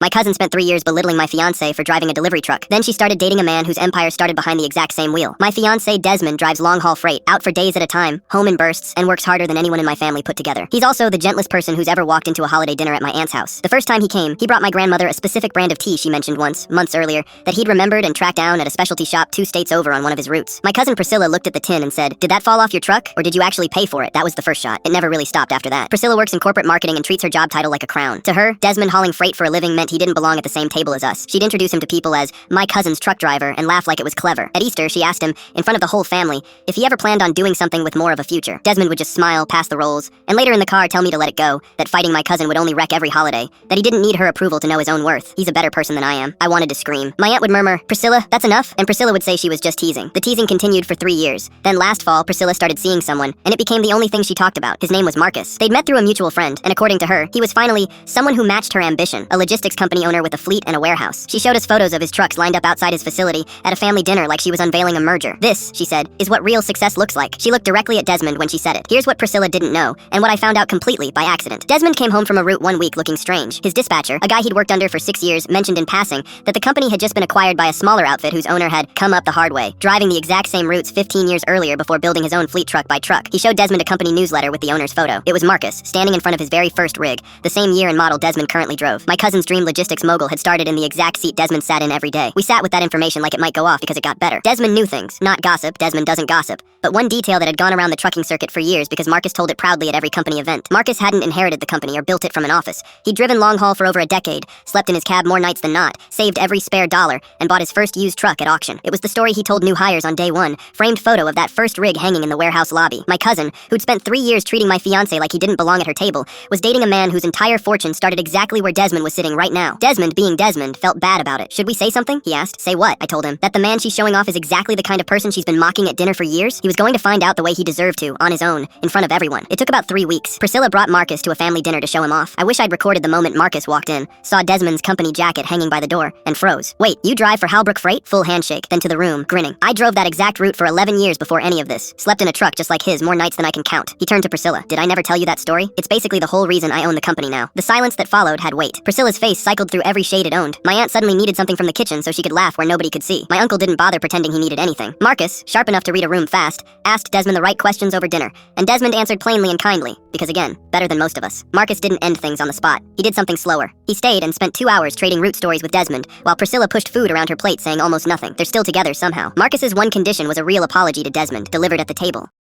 My cousin spent 3 years belittling my fiancé for driving a delivery truck. Then she started dating a man whose empire started behind the exact same wheel. My fiancé Desmond drives long-haul freight, out for days at a time, home in bursts, and works harder than anyone in my family put together. He's also the gentlest person who's ever walked into a holiday dinner at my aunt's house. The first time he came, he brought my grandmother a specific brand of tea she mentioned once, months earlier, that he'd remembered and tracked down at a specialty shop 2 states over on one of his routes. My cousin Priscilla looked at the tin and said, "Did that fall off your truck, or did you actually pay for it?" That was the first shot. It never really stopped after that. Priscilla works in corporate marketing and treats her job title like a crown. To her, Desmond hauling freight for a living meant he didn't belong at the same table as us. She'd introduce him to people as my cousin's truck driver and laugh like it was clever. At Easter, she asked him, in front of the whole family, if he ever planned on doing something with more of a future. Desmond would just smile, pass the rolls, and later in the car tell me to let it go, that fighting my cousin would only wreck every holiday, that he didn't need her approval to know his own worth. He's a better person than I am. I wanted to scream. My aunt would murmur, "Priscilla, that's enough," and Priscilla would say she was just teasing. The teasing continued for 3 years. Then last fall, Priscilla started seeing someone, and it became the only thing she talked about. His name was Marcus. They'd met through a mutual friend, and according to her, he was finally someone who matched her ambition, a logistics company owner with a fleet and a warehouse. She showed us photos of his trucks lined up outside his facility at a family dinner like she was unveiling a merger. "This," she said, "is what real success looks like." She looked directly at Desmond when she said it. Here's what Priscilla didn't know, and what I found out completely by accident. Desmond came home from a route one week looking strange. His dispatcher, a guy he'd worked under for 6 years, mentioned in passing that the company had just been acquired by a smaller outfit whose owner had come up the hard way, driving the exact same routes 15 years earlier before building his own fleet truck by truck. He showed Desmond a company newsletter with the owner's photo. It was Marcus, standing in front of his very first rig, the same year and model Desmond currently drove. My cousin's dream logistics mogul had started in the exact seat Desmond sat in every day. We sat with that information like it might go off because it got better. Desmond knew things, not gossip. Desmond doesn't gossip. But one detail that had gone around the trucking circuit for years because Marcus told it proudly at every company event. Marcus hadn't inherited the company or built it from an office. He'd driven long haul for over a decade, slept in his cab more nights than not, saved every spare dollar, and bought his first used truck at auction. It was the story he told new hires on day one, framed photo of that first rig hanging in the warehouse lobby. My cousin, who'd spent 3 years treating my fiancé like he didn't belong at her table, was dating a man whose entire fortune started exactly where Desmond was sitting right now. Desmond, being Desmond, felt bad about it. "Should we say something?" he asked. "Say what?" I told him. "That the man she's showing off is exactly the kind of person she's been mocking at dinner for years." He was going to find out the way he deserved to, on his own, in front of everyone. It took about 3 weeks. Priscilla brought Marcus to a family dinner to show him off. I wish I'd recorded the moment Marcus walked in, saw Desmond's company jacket hanging by the door, and froze. "Wait, you drive for Halbrook Freight?" Full handshake, then to the room, grinning. "I drove that exact route for 11 years before any of this. Slept in a truck just like his more nights than I can count." He turned to Priscilla. "Did I never tell you that story? It's basically the whole reason I own the company now." The silence that followed had weight. Priscilla's face cycled through every shade it owned. My aunt suddenly needed something from the kitchen so she could laugh where nobody could see. My uncle didn't bother pretending he needed anything. Marcus, sharp enough to read a room fast, asked Desmond the right questions over dinner, and Desmond answered plainly and kindly, because again, better than most of us. Marcus didn't end things on the spot. He did something slower. He stayed and spent 2 hours trading route stories with Desmond, while Priscilla pushed food around her plate saying almost nothing. They're still together somehow. Marcus's one condition was a real apology to Desmond, delivered at the table.